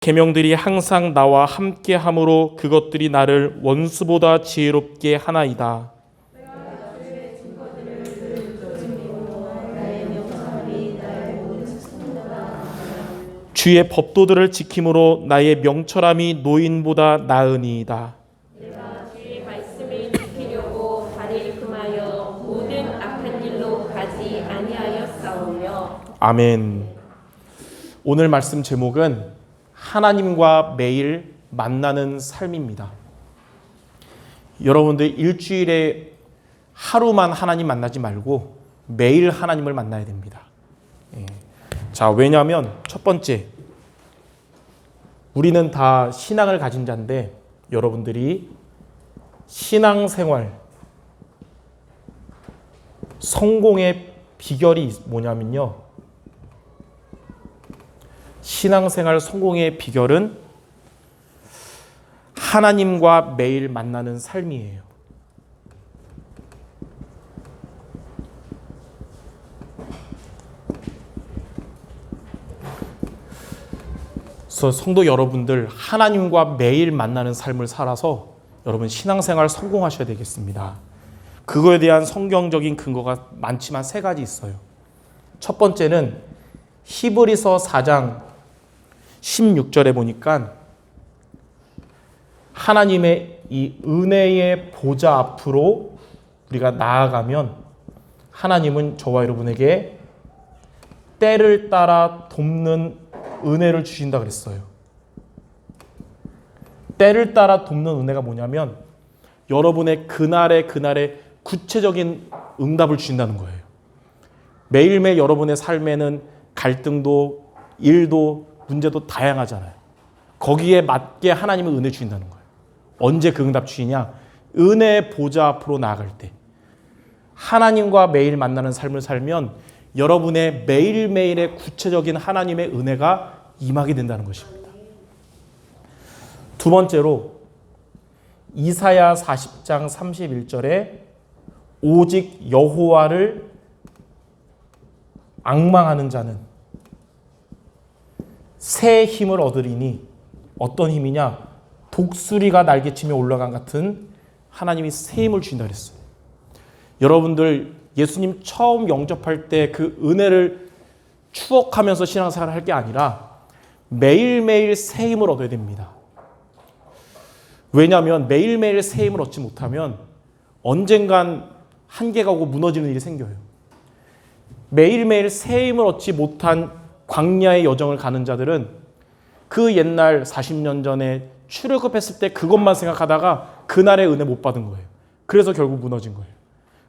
계명들이 항상 나와 함께 함으로 그것들이 나를 원수보다 지혜롭게 하나이다. 주의 법도들을 지킴으로 나의 명철함이 노인보다 나으니이다. 내가 주의 말씀을 지키려고 발을 금하여 모든 악한 일로 가지 아니하였사오며. 아멘. 오늘 말씀 제목은 하나님과 매일 만나는 삶입니다. 여러분들 일주일에 하루만 하나님 만나지 말고 매일 하나님을 만나야 됩니다. 자, 왜냐하면 첫 번째, 우리는 다 신앙을 가진 자인데 여러분들이 신앙생활 성공의 비결이 뭐냐면요, 신앙생활 성공의 비결은 하나님과 매일 만나는 삶이에요. 그래서 성도 여러분들, 하나님과 매일 만나는 삶을 살아서 여러분 신앙생활 성공하셔야 되겠습니다. 그거에 대한 성경적인 근거가 많지만 세 가지 있어요. 첫 번째는 히브리서 4장 16절에 보니까 하나님의 이 은혜의 보좌 앞으로 우리가 나아가면 하나님은 저와 여러분에게 때를 따라 돕는 은혜를 주신다 그랬어요. 때를 따라 돕는 은혜가 뭐냐면 여러분의 그날의 구체적인 응답을 주신다는 거예요. 매일매일 여러분의 삶에는 갈등도 일도 문제도 다양하잖아요. 거기에 맞게 하나님은 은혜 주신다는 거예요. 언제 그 응답 주시냐? 은혜의 보좌 앞으로 나아갈 때. 하나님과 매일 만나는 삶을 살면 여러분의 매일매일의 구체적인 하나님의 은혜가 임하게 된다는 것입니다. 두 번째로 이사야 40장 31절에 오직 여호와를 앙망하는 자는 새 힘을 얻으리니, 어떤 힘이냐? 독수리가 날개치며 올라간 같은 하나님이 새 힘을 주신다 그랬어요. 여러분들 예수님 처음 영접할 때 그 은혜를 추억하면서 신앙생활을 할 게 아니라 매일매일 새 힘을 얻어야 됩니다. 왜냐하면 매일매일 새 힘을 얻지 못하면 언젠간 한계가 오고 무너지는 일이 생겨요. 매일매일 새 힘을 얻지 못한 광야의 여정을 가는 자들은 그 옛날 40년 전에 출애굽했을 때 그것만 생각하다가 그날의 은혜 못 받은 거예요. 그래서 결국 무너진 거예요.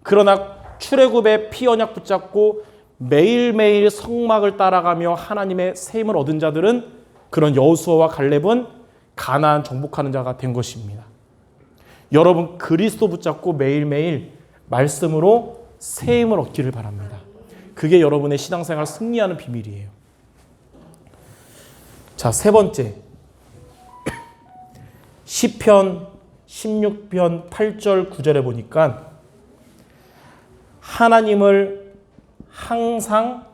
그러나 출애굽의 피 언약 붙잡고 매일매일 성막을 따라가며 하나님의 새 힘을 얻은 자들은, 그런 여호수아와 갈렙은 가나안 정복하는 자가 된 것입니다. 여러분 그리스도 붙잡고 매일매일 말씀으로 새 힘을 얻기를 바랍니다. 그게 여러분의 신앙생활 승리하는 비밀이에요. 자, 세 번째, 시편 16편 8절 9절에 보니까 하나님을 항상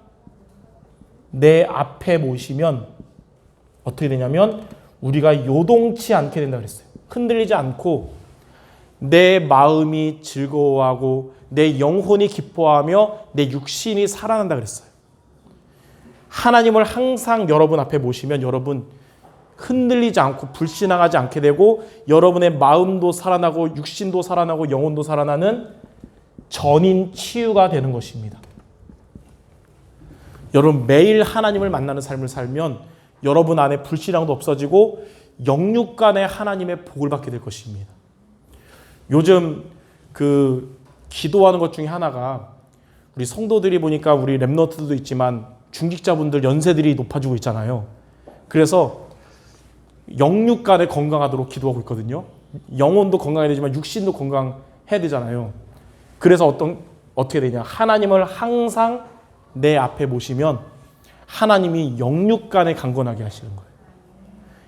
내 앞에 모시면 어떻게 되냐면 우리가 요동치 않게 된다고 그랬어요. 흔들리지 않고 내 마음이 즐거워하고 내 영혼이 기뻐하며 내 육신이 살아난다 그랬어요. 하나님을 항상 여러분 앞에 모시면 여러분 흔들리지 않고 불신앙하지 않게 되고 여러분의 마음도 살아나고 육신도 살아나고 영혼도 살아나는 전인 치유가 되는 것입니다. 여러분 매일 하나님을 만나는 삶을 살면 여러분 안에 불신앙도 없어지고 영육 간에 하나님의 복을 받게 될 것입니다. 요즘 그 기도하는 것 중에 하나가, 우리 성도들이 보니까 우리 랩런트도 있지만 중직자분들 연세들이 높아지고 있잖아요. 그래서 영육 간에 건강하도록 기도하고 있거든요. 영혼도 건강해야 되지만 육신도 건강해야 되잖아요. 그래서 어떻게 되냐? 하나님을 항상 내 앞에 모시면 하나님이 영육 간에 강건하게 하시는 거예요.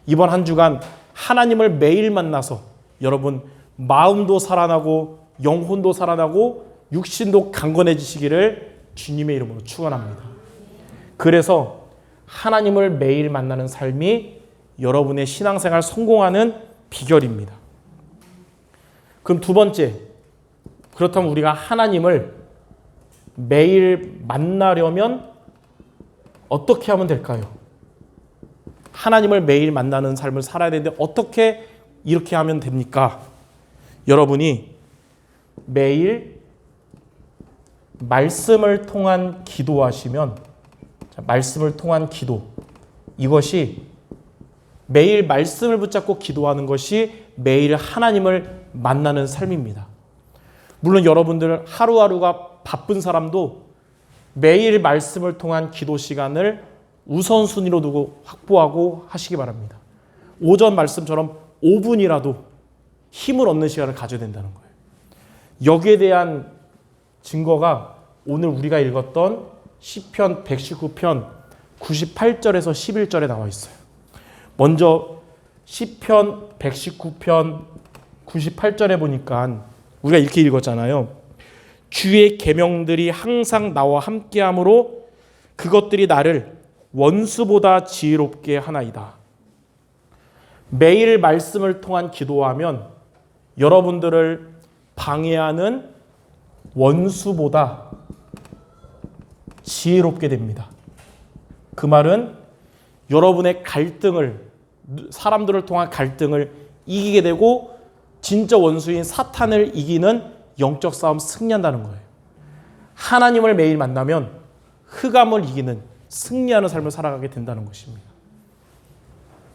이번 한 주간 하나님을 매일 만나서 여러분 마음도 살아나고 영혼도 살아나고 육신도 강건해지시기를 주님의 이름으로 축원합니다. 그래서 하나님을 매일 만나는 삶이 여러분의 신앙생활 성공하는 비결입니다. 그럼 두 번째, 그렇다면 우리가 하나님을 매일 만나려면 어떻게 하면 될까요? 하나님을 매일 만나는 삶을 살아야 되는데 어떻게 이렇게 하면 됩니까? 여러분이 매일 말씀을 통한 기도하시면, 말씀을 통한 기도, 이것이 매일 말씀을 붙잡고 기도하는 것이 매일 하나님을 만나는 삶입니다. 물론 여러분들 하루하루가 바쁜 사람도 매일 말씀을 통한 기도 시간을 우선순위로 두고 확보하고 하시기 바랍니다. 오전 말씀처럼 5분이라도 힘을 얻는 시간을 가져야 된다는 거예요. 여기에 대한 증거가 오늘 우리가 읽었던 시편 119편 98절에서 11절에 나와 있어요. 먼저 시편 119편 98절에 보니까 우리가 이렇게 읽었잖아요. 주의 계명들이 항상 나와 함께함으로 그것들이 나를 원수보다 지혜롭게 하나이다. 매일 말씀을 통한 기도하면 여러분들을 방해하는 원수보다 지혜롭게 됩니다. 그 말은 여러분의 갈등을, 사람들을 통한 갈등을 이기게 되고 진짜 원수인 사탄을 이기는 영적 싸움 승리한다는 거예요. 하나님을 매일 만나면 흑암을 이기는, 승리하는 삶을 살아가게 된다는 것입니다.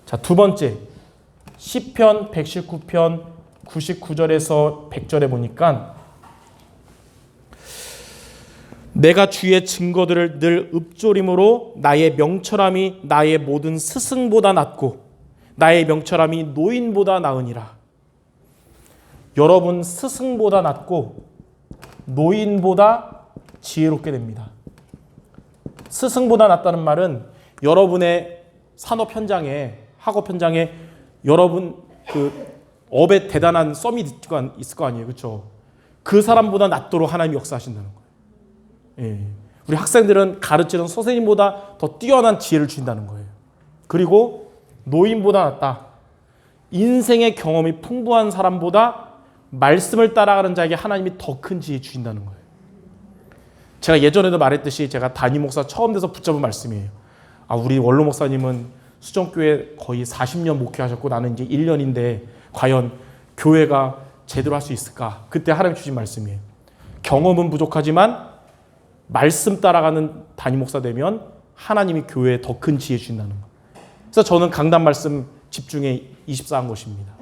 자, 두 번째, 시편 119편 99절에서 100절에 보니까 내가 주의 증거들을 늘 읊조림으로 나의 명철함이 나의 모든 스승보다 낫고 나의 명철함이 노인보다 나으니라. 여러분 스승보다 낫고 노인보다 지혜롭게 됩니다. 스승보다 낫다는 말은 여러분의 산업 현장에, 학업 현장에 여러분 그 업에 대단한 썸이 있을 거 아니에요, 그렇죠? 그 사람보다 낫도록 하나님이 역사하신다는 거예요. 예. 우리 학생들은 가르치는 선생님보다 더 뛰어난 지혜를 주신다는 거예요. 그리고 노인보다 낫다. 인생의 경험이 풍부한 사람보다 말씀을 따라가는 자에게 하나님이 더 큰 지혜 주신다는 거예요. 제가 예전에도 말했듯이 제가 담임 목사 처음 돼서 붙잡은 말씀이에요. 우리 원로 목사님은 수정교회 거의 40년 목회하셨고 나는 이제 1년인데 과연 교회가 제대로 할 수 있을까? 그때 하나님 주신 말씀이에요. 경험은 부족하지만 말씀 따라가는 담임 목사 되면 하나님이 교회에 더 큰 지혜 주신다는 거. 그래서 저는 강단 말씀 집중에 24한 것입니다.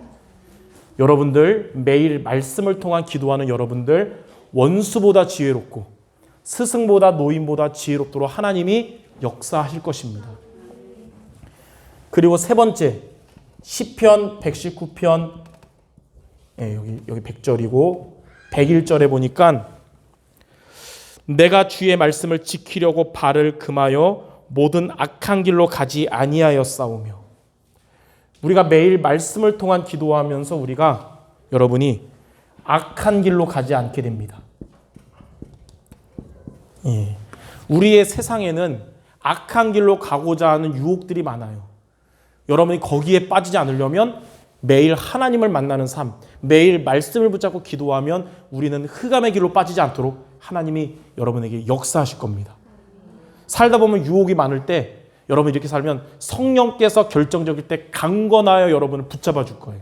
여러분들 매일 말씀을 통한 기도하는 여러분들 원수보다 지혜롭고 스승보다 노인보다 지혜롭도록 하나님이 역사하실 것입니다. 그리고 세 번째, 시편 119편 여기 100절이고 101절에 보니까 내가 주의 말씀을 지키려고 발을 금하여 모든 악한 길로 가지 아니하였사오며. 우리가 매일 말씀을 통한 기도하면서 우리가 여러분이 악한 길로 가지 않게 됩니다. 예. 우리의 세상에는 악한 길로 가고자 하는 유혹들이 많아요. 여러분이 거기에 빠지지 않으려면 매일 하나님을 만나는 삶, 매일 말씀을 붙잡고 기도하면 우리는 흑암의 길로 빠지지 않도록 하나님이 여러분에게 역사하실 겁니다. 살다 보면 유혹이 많을 때 여러분 이렇게 살면 성령께서 결정적일 때 강건하여 여러분을 붙잡아 줄 거예요.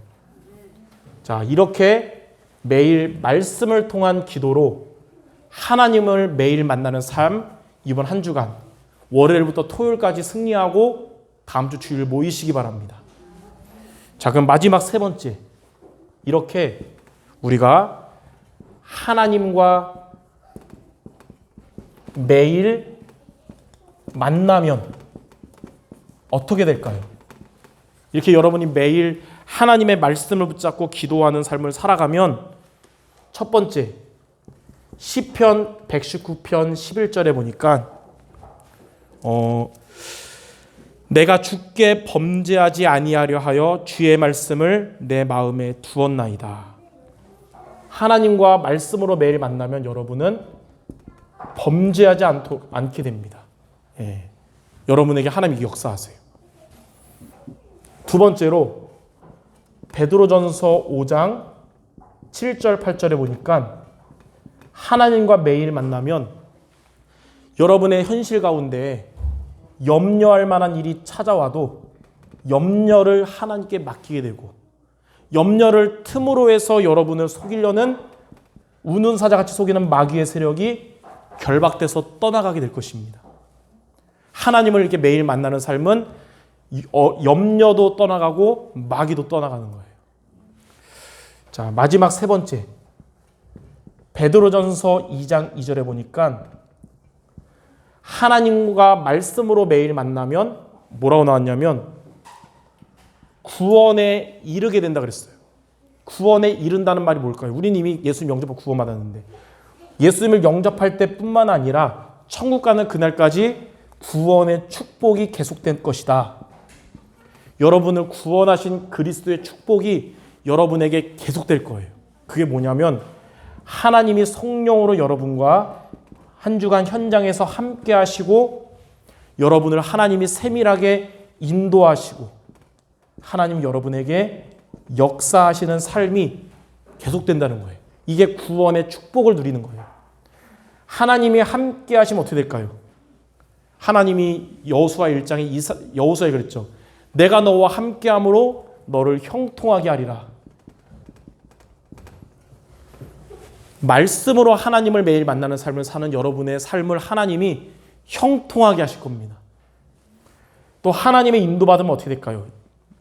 자, 이렇게 매일 말씀을 통한 기도로 하나님을 매일 만나는 삶, 이번 한 주간 월요일부터 토요일까지 승리하고 다음 주 주일 모이시기 바랍니다. 자, 그럼 마지막 세 번째, 이렇게 우리가 하나님과 매일 만나면 어떻게 될까요? 이렇게 여러분이 매일 하나님의 말씀을 붙잡고 기도하는 삶을 살아가면 첫 번째, 시편 119편 11절에 보니까 내가 주께 범죄하지 아니하려 하여 주의 말씀을 내 마음에 두었나이다. 하나님과 말씀으로 매일 만나면 여러분은 범죄하지 않게 됩니다. 예. 여러분에게 하나님이 역사하세요. 두 번째로 베드로전서 5장 7절 8절에 보니까 하나님과 매일 만나면 여러분의 현실 가운데 염려할 만한 일이 찾아와도 염려를 하나님께 맡기게 되고 염려를 틈으로 해서 여러분을 속이려는 우는 사자같이 속이는 마귀의 세력이 결박돼서 떠나가게 될 것입니다. 하나님을 이렇게 매일 만나는 삶은 염려도 떠나가고 마귀도 떠나가는 거예요. 자, 마지막 세 번째. 베드로전서 2장 2절에 보니까 하나님과 말씀으로 매일 만나면 뭐라고 나왔냐면 구원에 이르게 된다 그랬어요. 구원에 이른다는 말이 뭘까요? 우리는 이미 예수님 영접하고 구원받았는데 예수님을 영접할 때뿐만 아니라 천국 가는 그날까지 구원의 축복이 계속될 것이다. 여러분을 구원하신 그리스도의 축복이 여러분에게 계속될 거예요. 그게 뭐냐면 하나님이 성령으로 여러분과 한 주간 현장에서 함께 하시고 여러분을 하나님이 세밀하게 인도하시고 하나님 여러분에게 역사하시는 삶이 계속된다는 거예요. 이게 구원의 축복을 누리는 거예요. 하나님이 함께 하시면 어떻게 될까요? 하나님이 여호수아 1장에 여호수아에 그랬죠. 내가 너와 함께함으로 너를 형통하게 하리라. 말씀으로 하나님을 매일 만나는 삶을 사는 여러분의 삶을 하나님이 형통하게 하실 겁니다. 또 하나님의 인도받으면 어떻게 될까요?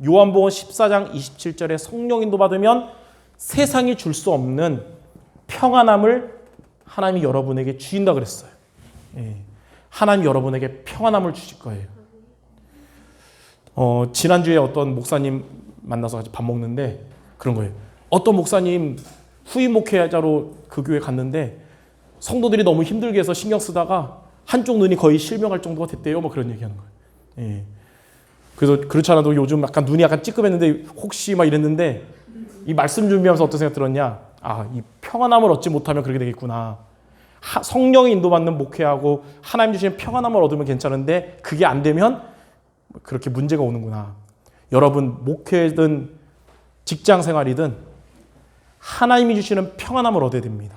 요한복음 14장 27절에 성령 인도받으면 세상이 줄 수 없는 평안함을 하나님이 여러분에게 주신다 그랬어요. 하나님 여러분에게 평안함을 주실 거예요. 지난주에 어떤 목사님 만나서 같이 밥 먹는데 그런 거예요. 어떤 목사님 후임 목회자로 그 교회 갔는데 성도들이 너무 힘들게 해서 신경 쓰다가 한쪽 눈이 거의 실명할 정도가 됐대요. 뭐 그런 얘기하는 거예요. 그래서 그렇지 않아도 요즘 약간 눈이 약간 찌끔했는데 혹시 막 이랬는데 이 말씀 준비하면서 어떤 생각 들었냐? 이 평안함을 얻지 못하면 그렇게 되겠구나. 성령의 인도받는 목회하고 하나님 주시는 평안함을 얻으면 괜찮은데 그게 안 되면 그렇게 문제가 오는구나. 여러분 목회든 직장 생활이든 하나님이 주시는 평안함을 얻어야 됩니다.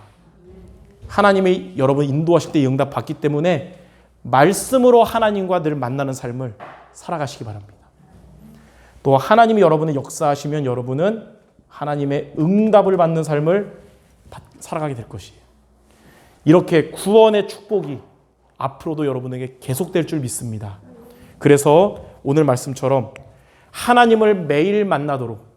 하나님이 여러분 인도하실 때 응답 받기 때문에 말씀으로 하나님과 늘 만나는 삶을 살아가시기 바랍니다. 또 하나님이 여러분의 역사하시면 여러분은 하나님의 응답을 받는 삶을 살아가게 될 것이에요. 이렇게 구원의 축복이 앞으로도 여러분에게 계속될 줄 믿습니다. 그래서 오늘 말씀처럼 하나님을 매일 만나도록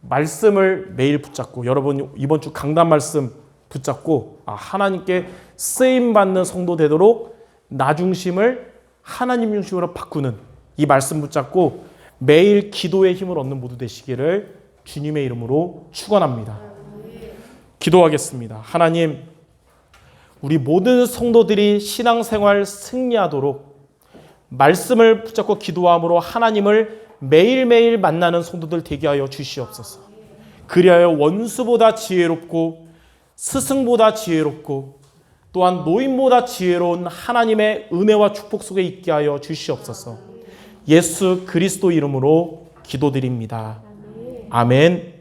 말씀을 매일 붙잡고 여러분 이번 주 강단 말씀 붙잡고 하나님께 쓰임받는 성도 되도록 나 중심을 하나님 중심으로 바꾸는 이 말씀 붙잡고 매일 기도의 힘을 얻는 모두 되시기를 주님의 이름으로 축원합니다. 기도하겠습니다. 하나님, 우리 모든 성도들이 신앙생활 승리하도록 말씀을 붙잡고 기도함으로 하나님을 매일매일 만나는 성도들 되게 하여 주시옵소서. 그리하여 원수보다 지혜롭고 스승보다 지혜롭고 또한 노인보다 지혜로운 하나님의 은혜와 축복 속에 있게 하여 주시옵소서. 예수 그리스도 이름으로 기도드립니다. 아멘.